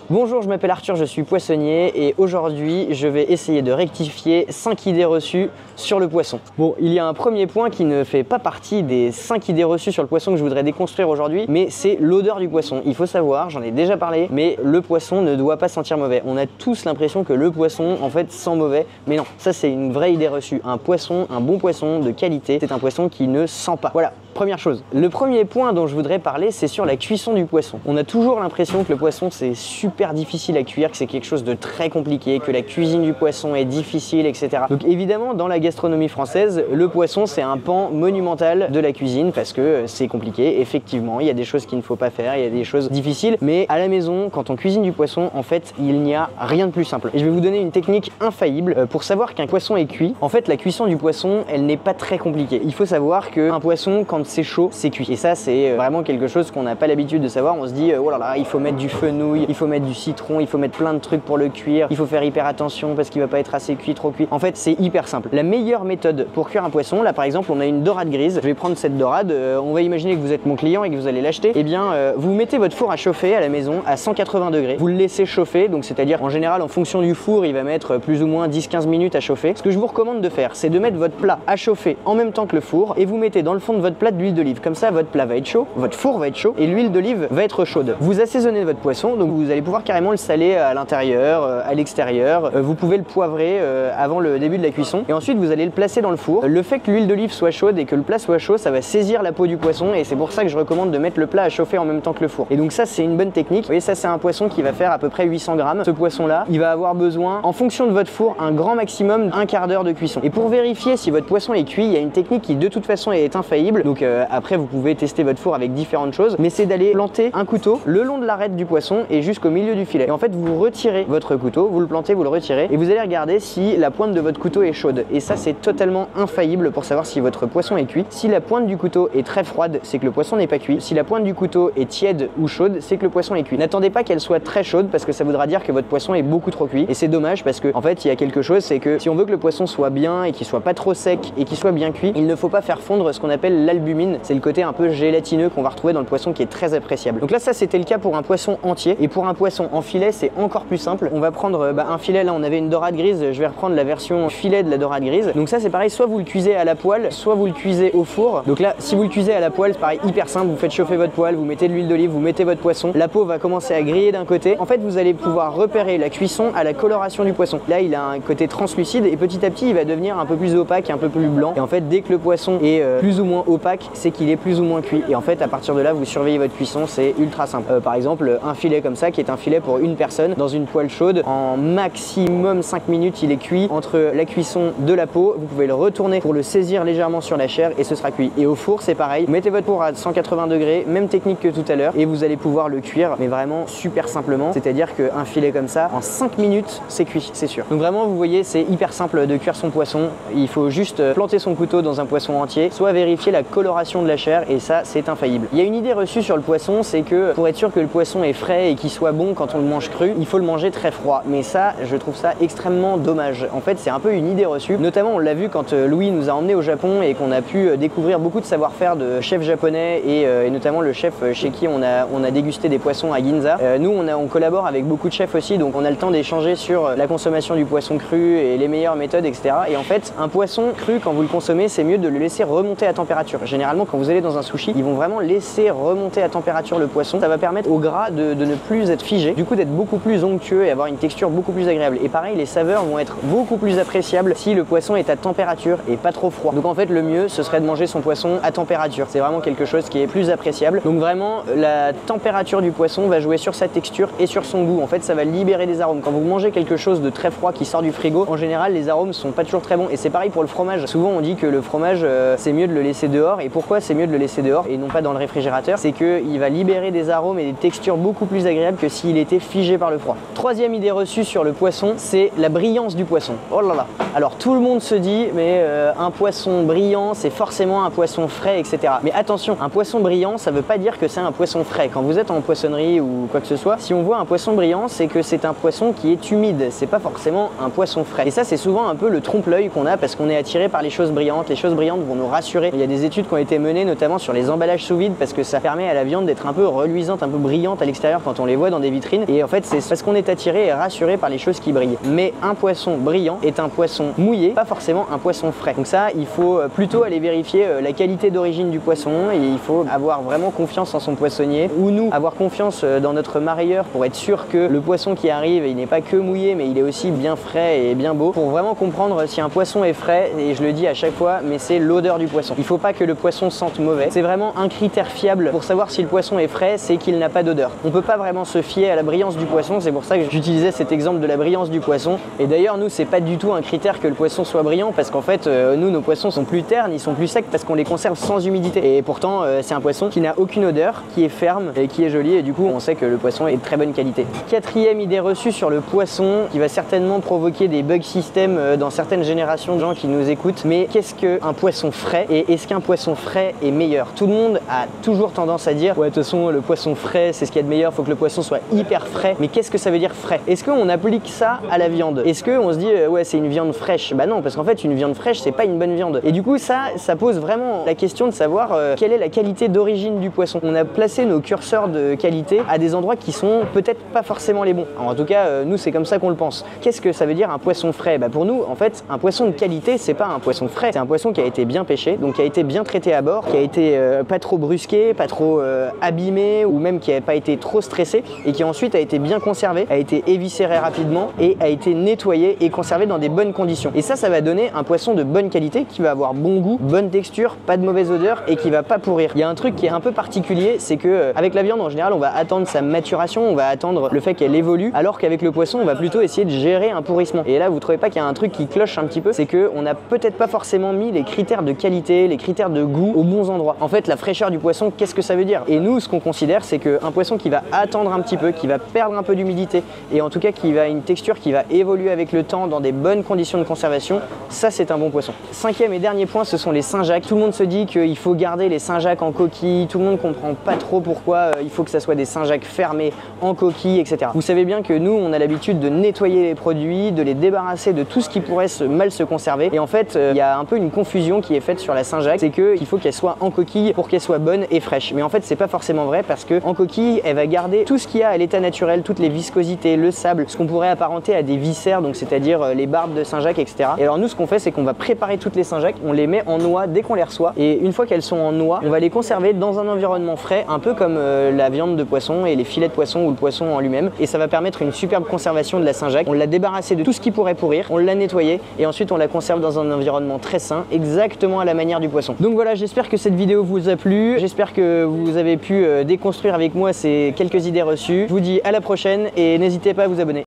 Bonjour, je m'appelle Arthur, je suis poissonnier et aujourd'hui je vais essayer de rectifier 5 idées reçues sur le poisson. Bon, il y a un premier point qui ne fait pas partie des 5 idées reçues sur le poisson que je voudrais déconstruire aujourd'hui, mais c'est l'odeur du poisson. Il faut savoir, j'en ai déjà parlé, mais le poisson ne doit pas sentir mauvais. On a tous l'impression que le poisson en fait sent mauvais, mais non, ça c'est une vraie idée reçue. Un poisson, un bon poisson de qualité, c'est un poisson qui ne sent pas. Voilà. Première chose. Le premier point dont je voudrais parler, c'est sur la cuisson du poisson. On a toujours l'impression que le poisson c'est super difficile à cuire, que c'est quelque chose de très compliqué, que la cuisine du poisson est difficile, etc. Donc évidemment, dans la gastronomie française, le poisson c'est un pan monumental de la cuisine parce que c'est compliqué. Effectivement, il y a des choses qu'il ne faut pas faire, il y a des choses difficiles, mais à la maison, quand on cuisine du poisson, en fait, il n'y a rien de plus simple. Et je vais vous donner une technique infaillible pour savoir qu'un poisson est cuit. En fait, la cuisson du poisson, elle n'est pas très compliquée. Il faut savoir qu'un poisson, quand c'est chaud, c'est cuit. Et ça, c'est vraiment quelque chose qu'on n'a pas l'habitude de savoir. On se dit, oh là là, il faut mettre du fenouil, il faut mettre du citron, il faut mettre plein de trucs pour le cuire, il faut faire hyper attention parce qu'il va pas être assez cuit, trop cuit. En fait, c'est hyper simple. La meilleure méthode pour cuire un poisson, là par exemple, on a une dorade grise. Je vais prendre cette dorade, on va imaginer que vous êtes mon client et que vous allez l'acheter. Eh bien, vous mettez votre four à chauffer à la maison à 180 degrés. Vous le laissez chauffer, donc c'est-à-dire en général, en fonction du four, il va mettre plus ou moins 10-15 minutes à chauffer. Ce que je vous recommande de faire, c'est de mettre votre plat à chauffer en même temps que le four et vous mettez dans le fond de votre plat de l'huile d'olive. Comme ça, votre plat va être chaud, votre four va être chaud et l'huile d'olive va être chaude. Vous assaisonnez votre poisson, donc vous allez pouvoir carrément le saler à l'intérieur, à l'extérieur. Vous pouvez le poivrer avant le début de la cuisson et ensuite vous allez le placer dans le four. Le fait que l'huile d'olive soit chaude et que le plat soit chaud, ça va saisir la peau du poisson et c'est pour ça que je recommande de mettre le plat à chauffer en même temps que le four. Et donc ça, c'est une bonne technique. Vous voyez, ça c'est un poisson qui va faire à peu près 800 grammes. Ce poisson-là, il va avoir besoin, en fonction de votre four, un grand maximum un quart d'heure de cuisson. Et pour vérifier si votre poisson est cuit, il y a une technique qui de toute façon est infaillible. Donc après, vous pouvez tester votre four avec différentes choses, mais c'est d'aller planter un couteau le long de l'arête du poisson et jusqu'au milieu du filet. Et en fait, vous retirez votre couteau, vous le plantez, vous le retirez et vous allez regarder si la pointe de votre couteau est chaude. Et ça, c'est totalement infaillible pour savoir si votre poisson est cuit. Si la pointe du couteau est très froide, c'est que le poisson n'est pas cuit. Si la pointe du couteau est tiède ou chaude, c'est que le poisson est cuit. N'attendez pas qu'elle soit très chaude parce que ça voudra dire que votre poisson est beaucoup trop cuit. Et c'est dommage parce que en fait, il y a quelque chose, c'est que si on veut que le poisson soit bien et qu'il soit pas trop sec et qu'il soit bien cuit, il ne faut pas faire fondre ce qu'on appelle l'albumine. C'est le côté un peu gélatineux qu'on va retrouver dans le poisson qui est très appréciable. Donc là, ça c'était le cas pour un poisson entier. Et pour un poisson en filet, c'est encore plus simple. On va prendre un filet, là on avait une dorade grise, je vais reprendre la version filet de la dorade grise. Donc ça c'est pareil, soit vous le cuisez à la poêle, soit vous le cuisez au four. Donc là, si vous le cuisez à la poêle, c'est pareil, hyper simple, vous faites chauffer votre poêle, vous mettez de l'huile d'olive, vous mettez votre poisson, la peau va commencer à griller d'un côté. En fait, vous allez pouvoir repérer la cuisson à la coloration du poisson. Là, il a un côté translucide et petit à petit, il va devenir un peu plus opaque, un peu plus blanc. Et en fait, dès que le poisson est plus ou moins opaque, c'est qu'il est plus ou moins cuit. Et en fait, à partir de là, vous surveillez votre cuisson, c'est ultra simple. Par exemple, un filet comme ça, qui est un filet pour une personne, dans une poêle chaude, en maximum 5 minutes, il est cuit. Entre la cuisson de la peau, vous pouvez le retourner pour le saisir légèrement sur la chair et ce sera cuit. Et au four, c'est pareil. Vous mettez votre four à 180 degrés, même technique que tout à l'heure, et vous allez pouvoir le cuire, mais vraiment super simplement. C'est-à-dire qu'un filet comme ça, en 5 minutes, c'est cuit, c'est sûr. Donc vraiment, vous voyez, c'est hyper simple de cuire son poisson. Il faut juste planter son couteau dans un poisson entier, soit vérifier la coloration de la chair, et ça, c'est infaillible. Il y a une idée reçue sur le poisson, c'est que pour être sûr que le poisson est frais et qu'il soit bon quand on le mange cru, il faut le manger très froid. Mais ça, je trouve ça extrêmement dommage. En fait, c'est un peu une idée reçue. Notamment, on l'a vu quand Louis nous a emmenés au Japon et qu'on a pu découvrir beaucoup de savoir-faire de chefs japonais et notamment le chef chez qui on a dégusté des poissons à Ginza. Nous, on collabore avec beaucoup de chefs aussi, donc on a le temps d'échanger sur la consommation du poisson cru et les meilleures méthodes, etc. Et en fait, un poisson cru, quand vous le consommez, c'est mieux de le laisser remonter à température. Généralement, quand vous allez dans un sushi, ils vont vraiment laisser remonter à température le poisson. Ça va permettre au gras de ne plus être figé, du coup d'être beaucoup plus onctueux et avoir une texture beaucoup plus agréable. Et pareil, les saveurs vont être beaucoup plus appréciables si le poisson est à température et pas trop froid. Donc en fait, le mieux, ce serait de manger son poisson à température. C'est vraiment quelque chose qui est plus appréciable. Donc vraiment, la température du poisson va jouer sur sa texture et sur son goût. En fait, ça va libérer des arômes. Quand vous mangez quelque chose de très froid qui sort du frigo, en général, les arômes sont pas toujours très bons. Et c'est pareil pour le fromage. Souvent, on dit que le fromage, c'est mieux de le laisser dehors. Et pourquoi c'est mieux de le laisser dehors et non pas dans le réfrigérateur? C'est qu'il va libérer des arômes et des textures beaucoup plus agréables que s'il était figé par le froid. Troisième idée reçue sur le poisson, c'est la brillance du poisson. Oh là là! Alors tout le monde se dit, mais un poisson brillant, c'est forcément un poisson frais, etc. Mais attention, un poisson brillant, ça veut pas dire que c'est un poisson frais. Quand vous êtes en poissonnerie ou quoi que ce soit, si on voit un poisson brillant, c'est que c'est un poisson qui est humide. C'est pas forcément un poisson frais. Et ça, c'est souvent un peu le trompe-l'œil qu'on a parce qu'on est attiré par les choses brillantes. Les choses brillantes vont nous rassurer. Il y a des études qui ont ont été menées notamment sur les emballages sous vide parce que ça permet à la viande d'être un peu reluisante, un peu brillante à l'extérieur quand on les voit dans des vitrines. Et en fait, c'est parce qu'on est attiré et rassuré par les choses qui brillent. Mais un poisson brillant est un poisson mouillé, pas forcément un poisson frais. Donc ça, il faut plutôt aller vérifier la qualité d'origine du poisson et il faut avoir vraiment confiance en son poissonnier ou nous avoir confiance dans notre marailleur pour être sûr que le poisson qui arrive, il n'est pas que mouillé mais il est aussi bien frais et bien beau pour vraiment comprendre si un poisson est frais. Et je le dis à chaque fois, mais c'est l'odeur du poisson. Il faut pas que le poisson sente mauvais. C'est vraiment un critère fiable pour savoir si le poisson est frais, c'est qu'il n'a pas d'odeur. On peut pas vraiment se fier à la brillance du poisson, c'est pour ça que j'utilisais cet exemple de la brillance du poisson. Et d'ailleurs nous c'est pas du tout un critère que le poisson soit brillant parce qu'en fait nous nos poissons sont plus ternes, ils sont plus secs parce qu'on les conserve sans humidité. Et pourtant c'est un poisson qui n'a aucune odeur, qui est ferme et qui est joli et du coup on sait que le poisson est de très bonne qualité. Quatrième idée reçue sur le poisson qui va certainement provoquer des bugs système dans certaines générations de gens qui nous écoutent, mais qu'est-ce qu'un poisson frais et est-ce qu'un poisson frais est meilleur? Tout le monde a toujours tendance à dire ouais de toute façon le poisson frais c'est ce qu'il y a de meilleur, faut que le poisson soit hyper frais. Mais qu'est-ce que ça veut dire frais? Est-ce qu'on applique ça à la viande? Est-ce qu'on se dit ouais c'est une viande fraîche? Bah non, parce qu'en fait une viande fraîche c'est pas une bonne viande. Et du coup ça pose vraiment la question de savoir quelle est la qualité d'origine du poisson. On a placé nos curseurs de qualité à des endroits qui sont peut-être pas forcément les bons. Alors, en tout cas nous c'est comme ça qu'on le pense. Qu'est-ce que ça veut dire un poisson frais? Bah pour nous en fait un poisson de qualité c'est pas un poisson frais, c'est un poisson qui a été bien pêché, donc qui a été bien traité à bord, qui a été pas trop brusqué, pas trop abîmé ou même qui n'a pas été trop stressé et qui ensuite a été bien conservé, a été éviscéré rapidement et a été nettoyé et conservé dans des bonnes conditions. Et ça va donner un poisson de bonne qualité qui va avoir bon goût, bonne texture, pas de mauvaise odeur et qui va pas pourrir. Il y a un truc qui est un peu particulier, c'est que avec la viande en général on va attendre sa maturation, on va attendre le fait qu'elle évolue, alors qu'avec le poisson on va plutôt essayer de gérer un pourrissement. Et là vous trouvez pas qu'il y a un truc qui cloche un petit peu, c'est que on n'a peut-être pas forcément mis les critères de qualité, les critères de goût aux bons endroits. En fait la fraîcheur du poisson, qu'est-ce que ça veut dire? Et nous ce qu'on considère c'est qu'un poisson qui va attendre un petit peu, qui va perdre un peu d'humidité et en tout cas qui va une texture qui va évoluer avec le temps dans des bonnes conditions de conservation, ça c'est un bon poisson. Cinquième et dernier point, ce sont les Saint-Jacques. Tout le monde se dit qu'il faut garder les Saint-Jacques en coquille, tout le monde comprend pas trop pourquoi il faut que ça soit des Saint-Jacques fermés en coquille, etc. Vous savez bien que nous on a l'habitude de nettoyer les produits, de les débarrasser de tout ce qui pourrait mal se conserver et en fait il y a un peu une confusion qui est faite sur la Saint-Jacques, c'est qu'il faut qu'elle soit en coquille pour qu'elle soit bonne et fraîche. Mais en fait c'est pas forcément vrai parce que en coquille elle va garder tout ce qu'il y a à l'état naturel, toutes les viscosités, le sable, ce qu'on pourrait apparenter à des viscères, donc c'est-à-dire les barbes de Saint-Jacques, etc. Et alors nous ce qu'on fait c'est qu'on va préparer toutes les Saint-Jacques, on les met en noix dès qu'on les reçoit et une fois qu'elles sont en noix, on va les conserver dans un environnement frais, un peu comme la viande de poisson et les filets de poisson ou le poisson en lui-même, et ça va permettre une superbe conservation de la Saint-Jacques. On l'a débarrassé de tout ce qui pourrait pourrir, on l'a nettoyé et ensuite on la conserve dans un environnement très sain, exactement à la manière du poisson. Donc voilà, j'espère que cette vidéo vous a plu, j'espère que vous avez pu déconstruire avec moi ces quelques idées reçues. Je vous dis à la prochaine et n'hésitez pas à vous abonner.